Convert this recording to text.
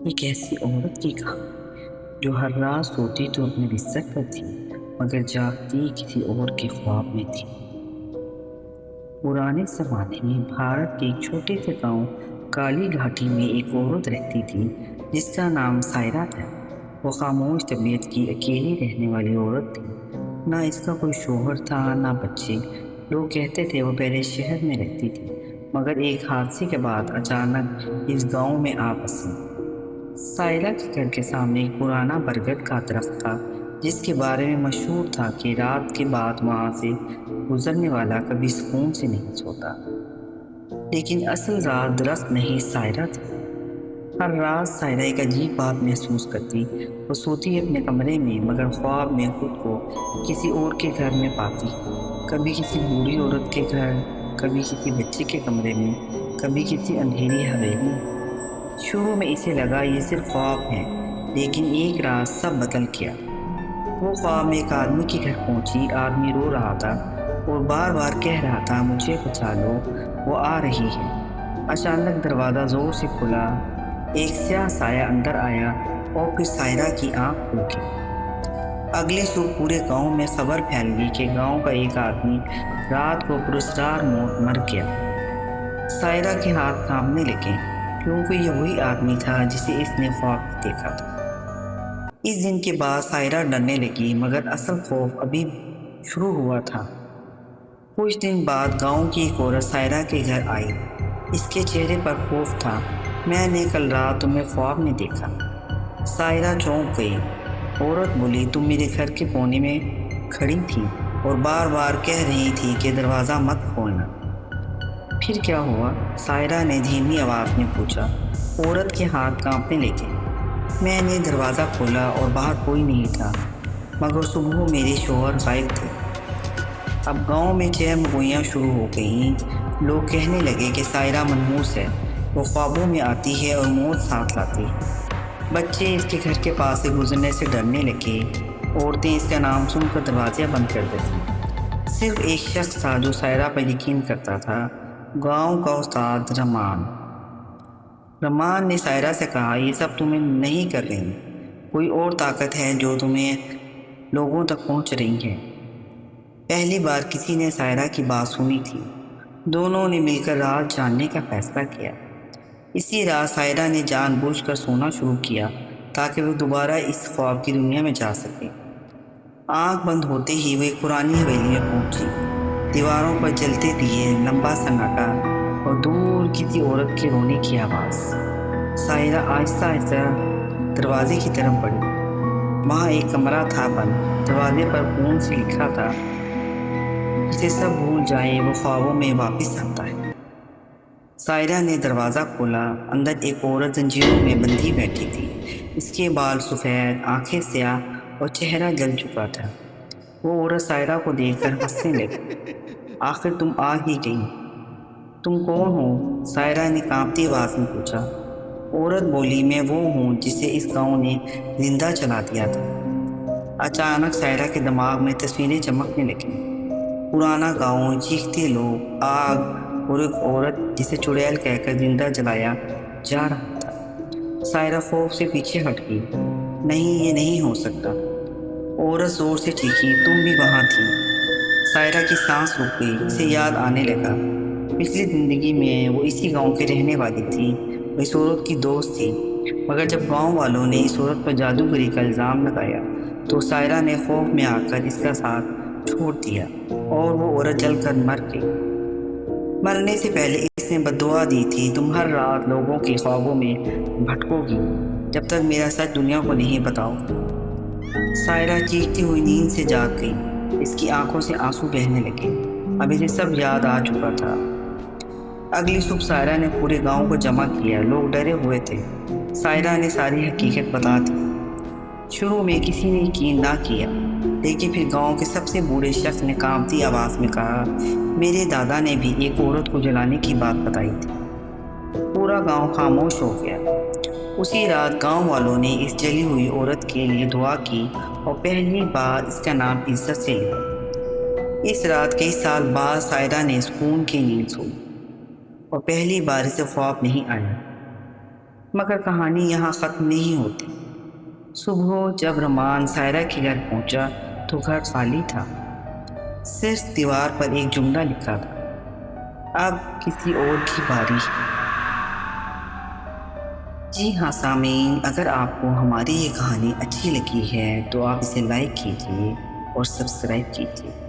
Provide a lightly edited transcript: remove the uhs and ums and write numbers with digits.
ایک ایسی عورت کی کہانی جو ہر رات سوتی تو اپنے بستر پر تھی مگر جاگتی کسی اور کے خواب میں تھی۔ پرانے زمانے میں بھارت کے ایک چھوٹے سے گاؤں کالی گھاٹی میں ایک عورت رہتی تھی جس کا نام سائرہ تھا۔ وہ خاموش طبیعت کی اکیلی رہنے والی عورت تھی۔ نہ اس کا کوئی شوہر تھا نہ بچے۔ لوگ کہتے تھے وہ پہلے شہر میں رہتی تھی مگر ایک حادثے کے بعد اچانک اس گاؤں میں آ بسی۔ سائرہ کے گھر کے سامنے ایک پرانا برگد کا درخت تھا جس کے بارے میں مشہور تھا کہ رات کے بعد وہاں سے گزرنے والا کبھی سکون سے نہیں سوتا۔ لیکن اصل راز درخت نہیں سائرہ تھی۔ ہر رات سائرہ ایک عجیب بات محسوس کرتی۔ وہ سوتی اپنے کمرے میں مگر خواب میں خود کو کسی اور کے گھر میں پاتی۔ کبھی کسی بوڑھی عورت کے گھر، کبھی کسی بچے کے کمرے میں، کبھی کسی اندھیری حویلی میں۔ شروع میں اسے لگا یہ صرف خواب ہے، لیکن ایک رات سب بدل گیا۔ وہ خواب میں ایک آدمی کے گھر پہنچی۔ آدمی رو رہا تھا اور بار بار کہہ رہا تھا مجھے بچا لو، وہ آ رہی ہے۔ اچانک دروازہ زور سے کھلا، ایک سیاہ سایہ اندر آیا اور پھر سائرہ کی آنکھ کھل گئی۔ اگلی صبح پورے گاؤں میں خبر پھیل گئی کہ گاؤں کا ایک آدمی رات کو پراسرار موت مر گیا۔ سائرہ کے ہاتھ کانپنے لگے کیونکہ یہ وہی آدمی تھا جسے اس نے خواب میں دیکھا تھا۔ اس دن کے بعد سائرہ ڈرنے لگی مگر اصل خوف ابھی شروع ہوا تھا۔ کچھ دن بعد گاؤں کی ایک عورت سائرہ کے گھر آئی۔ اس کے چہرے پر خوف تھا۔ میں نے کل رات تمہیں خواب میں دیکھا۔ سائرہ چونک گئی۔ عورت بولی تم میرے گھر کے کونے میں کھڑی تھی اور بار بار کہہ رہی تھی کہ دروازہ مت کھولنا۔ پھر کیا ہوا؟ سائرہ نے دھیمی آواز میں پوچھا۔ عورت کے ہاتھ کانپنے لگے۔ میں نے دروازہ کھولا اور باہر کوئی نہیں تھا مگر صبح میرے شوہر غائب تھے۔ اب گاؤں میں چہم گوئیاں شروع ہو گئیں۔ لوگ کہنے لگے کہ سائرہ منحوس ہے، وہ خوابوں میں آتی ہے اور موت ساتھ لاتی ہے۔ بچے اس کے گھر کے پاس سے گزرنے سے ڈرنے لگے۔ عورتیں اس کا نام سن کر دروازے بند کر دیتی۔ صرف ایک شخص تھا جو سائرہ پر یقین کرتا تھا، گاؤں کا استاد رمان۔ رمان نے سائرہ سے کہا یہ سب تمہیں نہیں کر رہی، کوئی اور طاقت ہے جو تمہیں لوگوں تک پہنچ رہی ہے۔ پہلی بار کسی نے سائرہ کی بات سنی تھی۔ دونوں نے مل کر راز جاننے کا فیصلہ کیا۔ اسی رات سائرہ نے جان بوجھ کر سونا شروع کیا تاکہ وہ دوبارہ اس خواب کی دنیا میں جا سکے۔ آنکھ بند ہوتے ہی وہ ایک پرانی حویلی میں پہنچی۔ دیواروں پر جلتے دیے، لمبا سناٹا اور دور کسی عورت کے رونے کی آواز۔ سائرہ آہستہ آہستہ دروازے کی طرف بڑھی۔ وہاں ایک کمرہ تھا بند۔ دروازے پر خون سے لکھا تھا جسے سب بھول جائیں وہ خوابوں میں واپس آتا ہے۔ سائرہ نے دروازہ کھولا۔ اندر ایک عورت زنجیروں میں بندھی بیٹھی تھی۔ اس کے بال سفید، آنکھیں سیاہ اور چہرہ جل چکا تھا۔ وہ عورت سائرہ کو دیکھ کر ہنسنے لگی۔ آخر تم آ ہی گئی، تم کون ہو؟ سائرہ نے کانپتی آواز میں پوچھا۔ عورت بولی میں وہ ہوں جسے اس گاؤں نے زندہ چلا دیا تھا۔ اچانک سائرہ کے دماغ میں تصویریں چمکنے لگیں۔ پرانا گاؤں، چیختے لوگ، آگ اور ایک عورت جسے چڑیل کہہ کر زندہ جلایا جا رہا تھا۔ سائرہ خوف سے پیچھے ہٹ گئی۔ نہیں، یہ نہیں ہو سکتا۔ عورت زور سے چیخی تم بھی وہاں تھی۔ سائرہ کی سانس رک گئی۔ اسے یاد آنے لگا پچھلی زندگی میں وہ اسی گاؤں کے رہنے والی تھی، وہ اس عورت کی دوست تھی۔ مگر جب گاؤں والوں نے اس عورت پر جادوگری کا الزام لگایا تو سائرہ نے خوف میں آ کر اس کا ساتھ چھوڑ دیا اور وہ عورت جل کر مر گئی۔ مرنے سے پہلے اس نے بددعا دی تھی تم ہر رات لوگوں کے خوابوں میں بھٹکو گی جب تک میرا سچ دنیا کو نہیں بتاؤ گی۔ سائرہ چیختی ہوئی نیند سے جاگ گئی۔ اس کی آنکھوں سے آنسو بہنے لگے۔ اب اسے سب یاد آ چکا تھا۔ اگلی صبح سائرہ نے پورے گاؤں کو جمع کیا۔ لوگ ڈرے ہوئے تھے۔ سائرہ نے ساری حقیقت بتا دی۔ شروع میں کسی نے یقین نہ کیا، لیکن پھر گاؤں کے سب سے بوڑھے شخص نے کانپتی آواز میں کہا میرے دادا نے بھی ایک عورت کو جلانے کی بات بتائی تھی۔ پورا گاؤں خاموش ہو گیا۔ اسی رات گاؤں والوں نے اس جلی ہوئی عورت کے لیے دعا کی اور پہلی بار اس کا نام عزت سے لیا۔ اس رات کئی سال بعد سائرہ نے سکون کی نیند سوئی اور پہلی بار اسے خواب نہیں آیا۔ مگر کہانی یہاں ختم نہیں ہوتی۔ صبح جب رمان سائرہ کے گھر پہنچا تو گھر خالی تھا۔ صرف دیوار پر ایک جملہ لکھا تھا، اب کسی اور کی باری ہے۔ جی ہاں سامعین، اگر آپ کو ہماری یہ کہانی اچھی لگی ہے تو آپ اسے لائک کیجیے اور سبسکرائب کیجیے۔